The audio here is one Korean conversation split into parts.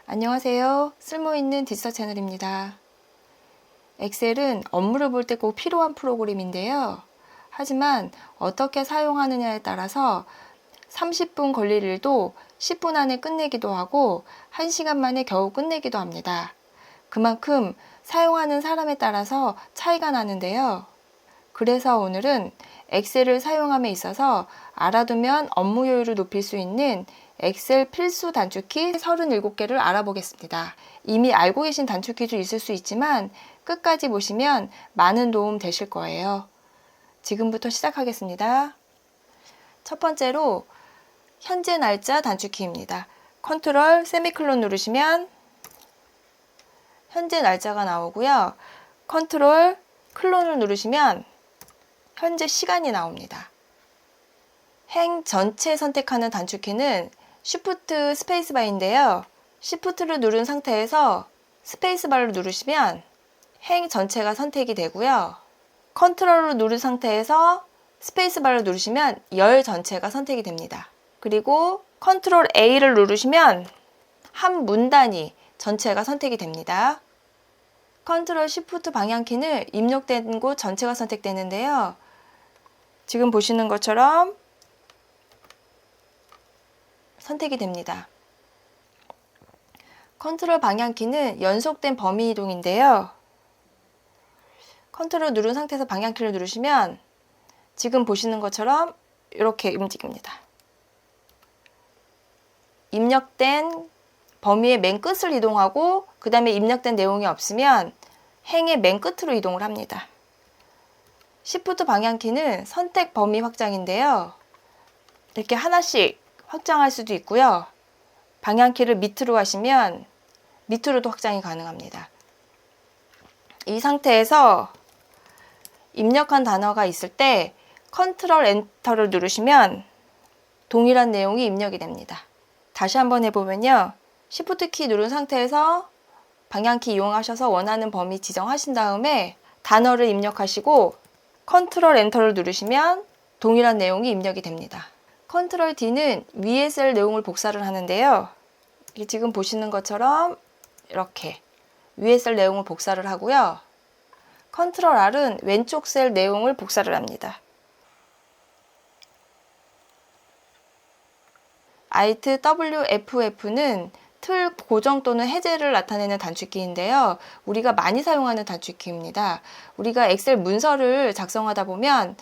안녕하세요. 쓸모있는 디지털 채널입니다. 엑셀은 업무를 볼 때 꼭 필요한 프로그램인데요. 하지만 어떻게 사용하느냐에 따라서 30분 걸릴 일도 10분 안에 끝내기도 하고 1시간 만에 겨우 끝내기도 합니다. 그만큼 사용하는 사람에 따라서 차이가 나는데요. 그래서 오늘은 엑셀을 사용함에 있어서 알아두면 업무 효율을 높일 수 있는 엑셀 필수 단축키 37개를 알아보겠습니다. 이미 알고 계신 단축키도 있을 수 있지만 끝까지 보시면 많은 도움 되실 거예요. 지금부터 시작하겠습니다. 첫 번째로 현재 날짜 단축키입니다. 컨트롤 세미콜론 누르시면 현재 날짜가 나오고요. 컨트롤 클론을 누르시면 현재 시간이 나옵니다. 행 전체 선택하는 단축키는 Shift 스페이스바인데요. Shift를 누른 상태에서 스페이스바를 누르시면 행 전체가 선택이 되고요. 컨트롤을 누른 상태에서 스페이스바를 누르시면 열 전체가 선택이 됩니다. 그리고 컨트롤 A를 누르시면 한 문단위 전체가 선택이 됩니다. 컨트롤 Shift 방향키는 입력된 곳 전체가 선택되는데요. 지금 보시는 것처럼 선택이 됩니다. 컨트롤 방향키는 연속된 범위 이동인데요. 컨트롤 누른 상태에서 방향키를 누르시면 지금 보시는 것처럼 이렇게 움직입니다. 입력된 범위의 맨 끝을 이동하고 그 다음에 입력된 내용이 없으면 행의 맨 끝으로 이동을 합니다. Shift 방향키는 선택 범위 확장인데요. 이렇게 하나씩 확장할 수도 있고요. 방향키를 밑으로 하시면 밑으로도 확장이 가능합니다. 이 상태에서 입력한 단어가 있을 때 컨트롤 엔터를 누르시면 동일한 내용이 입력이 됩니다. 다시 한번 해보면요. Shift 키 누른 상태에서 방향키 이용하셔서 원하는 범위 지정하신 다음에 단어를 입력하시고 컨트롤 엔터를 누르시면 동일한 내용이 입력이 됩니다. 컨트롤 D는 위에 셀 내용을 복사를 하는데요. 지금 보시는 것처럼 이렇게 위에 셀 내용을 복사를 하고요. 컨트롤 R은 왼쪽 셀 내용을 복사를 합니다. Alt W FF는 틀 고정 또는 해제를 나타내는 단축키인데요. 우리가 많이 사용하는 단축키입니다. 우리가 엑셀 문서를 작성하다 보면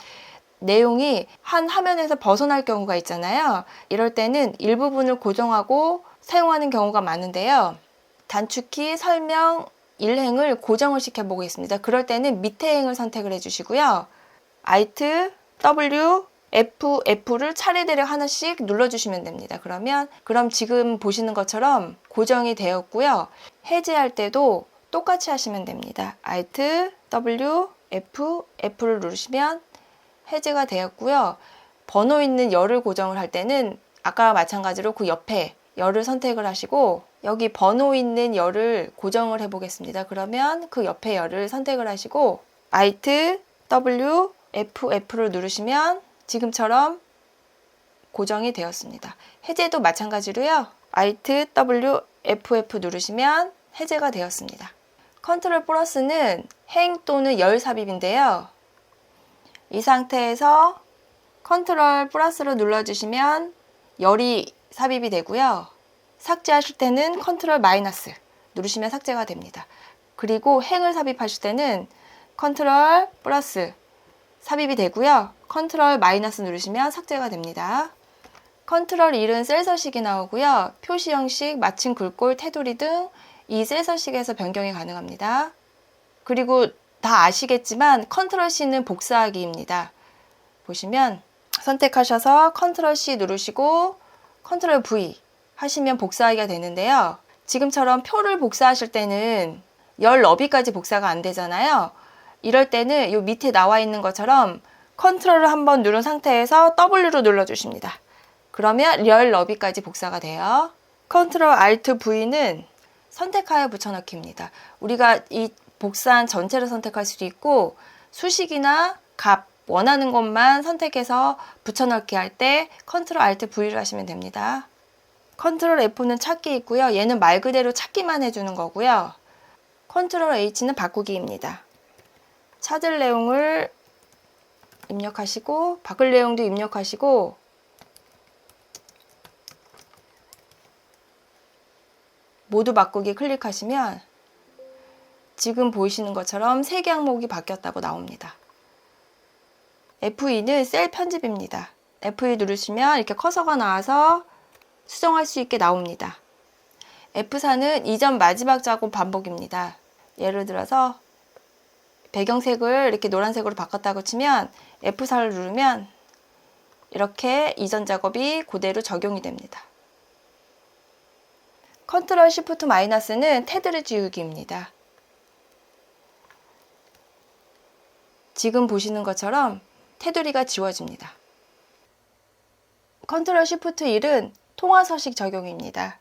내용이 한 화면에서 벗어날 경우가 있잖아요. 이럴 때는 일부분을 고정하고 사용하는 경우가 많은데요. 단축키 설명 1행을 고정을 시켜 보겠습니다. 그럴 때는 밑에 행을 선택을 해주시고요. Alt W FF를 차례대로 하나씩 눌러주시면 됩니다. 그럼 지금 보시는 것처럼 고정이 되었고요. 해제할 때도 똑같이 하시면 됩니다. Alt W F를 누르시면 해제가 되었고요. 번호 있는 열을 고정을 할 때는 아까와 마찬가지로 그 옆에 열을 선택을 하시고 여기 번호 있는 열을 고정을 해 보겠습니다. 그러면 그 옆에 열을 선택을 하시고 Alt W FF를 누르시면 지금처럼 고정이 되었습니다. 해제도 마찬가지로요. Alt W FF 누르시면 해제가 되었습니다. 컨트롤 플러스는 행 또는 열 삽입인데요. 이 상태에서 컨트롤 플러스를 눌러주시면 열이 삽입이 되고요. 삭제하실 때는 컨트롤 마이너스 누르시면 삭제가 됩니다. 그리고 행을 삽입하실 때는 컨트롤 플러스 삽입이 되고요. 컨트롤 마이너스 누르시면 삭제가 됩니다. 컨트롤 1은 셀 서식이 나오고요. 표시 형식, 마침 글꼴, 테두리 등 이 셀 서식에서 변경이 가능합니다. 그리고 다 아시겠지만 컨트롤 C는 복사하기입니다. 보시면 선택하셔서 컨트롤 C 누르시고 컨트롤 V 하시면 복사하기가 되는데요. 지금처럼 표를 복사하실 때는 열 너비까지 복사가 안 되잖아요. 이럴 때는 이 밑에 나와 있는 것처럼 컨트롤을 한번 누른 상태에서 W로 눌러주십니다. 그러면 열 너비까지 복사가 돼요. 컨트롤 Alt V는 선택하여 붙여넣기입니다. 우리가 이 복사한 전체를 선택할 수도 있고 수식이나 값 원하는 것만 선택해서 붙여넣기 할 때 컨트롤 Alt V를 하시면 됩니다. 컨트롤 F는 찾기 있고요. 얘는 말 그대로 찾기만 해주는 거고요. 컨트롤 H는 바꾸기입니다. 찾을 내용을 입력하시고 바꿀 내용도 입력하시고 모두 바꾸기 클릭하시면 지금 보이시는 것처럼 3개 항목이 바뀌었다고 나옵니다. F2는 셀 편집입니다. F2 누르시면 이렇게 커서가 나와서 수정할 수 있게 나옵니다. F4는 이전 마지막 작업 반복입니다. 예를 들어서 배경색을 이렇게 노란색으로 바꿨다고 치면 F4를 누르면 이렇게 이전 작업이 그대로 적용이 됩니다. 컨트롤 시프트 마이너스는 테두리 지우기입니다. 지금 보시는 것처럼 테두리가 지워집니다. 컨트롤 시프트 1은 통화 서식 적용입니다.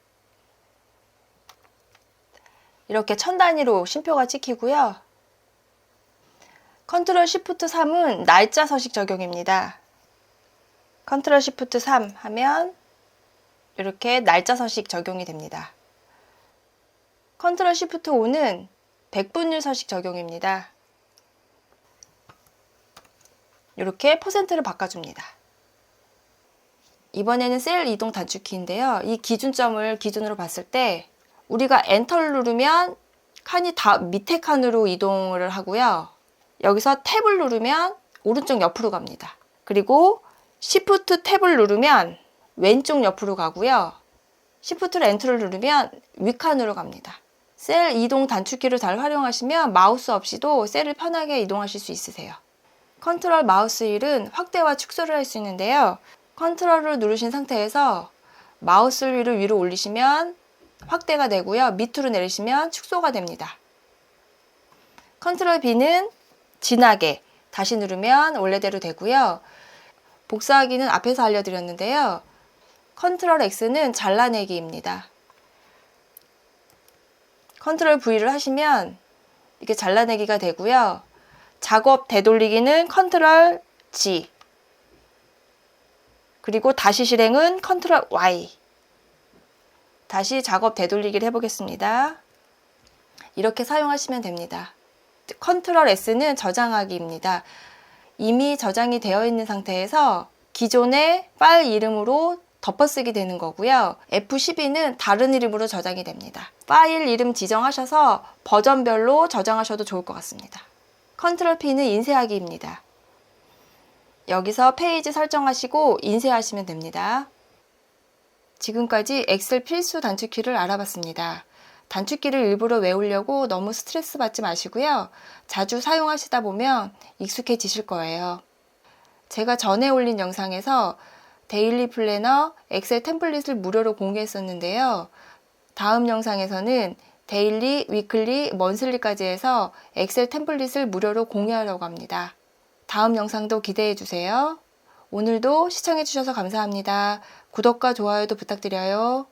이렇게 천 단위로 쉼표가 찍히고요. 컨트롤 시프트 3은 날짜 서식 적용입니다. 컨트롤 시프트 3 하면 이렇게 날짜 서식 적용이 됩니다. 컨트롤 시프트 5는 백분율 서식 적용입니다. 이렇게 퍼센트를 바꿔줍니다. 이번에는 셀 이동 단축키인데요. 이 기준점을 기준으로 봤을 때 우리가 엔터를 누르면 칸이 다 밑에 칸으로 이동을 하고요. 여기서 탭을 누르면 오른쪽 옆으로 갑니다. 그리고 Shift 탭을 누르면 왼쪽 옆으로 가고요. Shift 엔터를 누르면 윗칸으로 갑니다. 셀 이동 단축키를 잘 활용하시면 마우스 없이도 셀을 편하게 이동하실 수 있으세요. 컨트롤 마우스 휠은 확대와 축소를 할 수 있는데요. 컨트롤을 누르신 상태에서 마우스 휠을 위로 올리시면 확대가 되고요. 밑으로 내리시면 축소가 됩니다. 컨트롤 B는 진하게 다시 누르면 원래대로 되고요. 복사하기는 앞에서 알려드렸는데요. 컨트롤 X는 잘라내기입니다. 컨트롤 V를 하시면 이렇게 잘라내기가 되고요. 작업 되돌리기는 컨트롤 G, 그리고 다시 실행은 컨트롤 Y. 다시 작업 되돌리기를 해보겠습니다. 이렇게 사용하시면 됩니다. 컨트롤 S는 저장하기입니다. 이미 저장이 되어 있는 상태에서 기존의 파일 이름으로 덮어쓰기 되는 거고요. F12는 다른 이름으로 저장이 됩니다. 파일 이름 지정하셔서 버전별로 저장하셔도 좋을 것 같습니다. 컨트롤 P는 인쇄하기입니다. 여기서 페이지 설정하시고 인쇄하시면 됩니다. 지금까지 엑셀 필수 단축키를 알아봤습니다. 단축키를 일부러 외우려고 너무 스트레스 받지 마시고요. 자주 사용하시다 보면 익숙해지실 거예요. 제가 전에 올린 영상에서 데일리 플래너 엑셀 템플릿을 무료로 공개했었는데요. 다음 영상에서는 데일리, 위클리, 먼슬리까지 해서 엑셀 템플릿을 무료로 공유하려고 합니다. 다음 영상도 기대해 주세요. 오늘도 시청해 주셔서 감사합니다. 구독과 좋아요도 부탁드려요.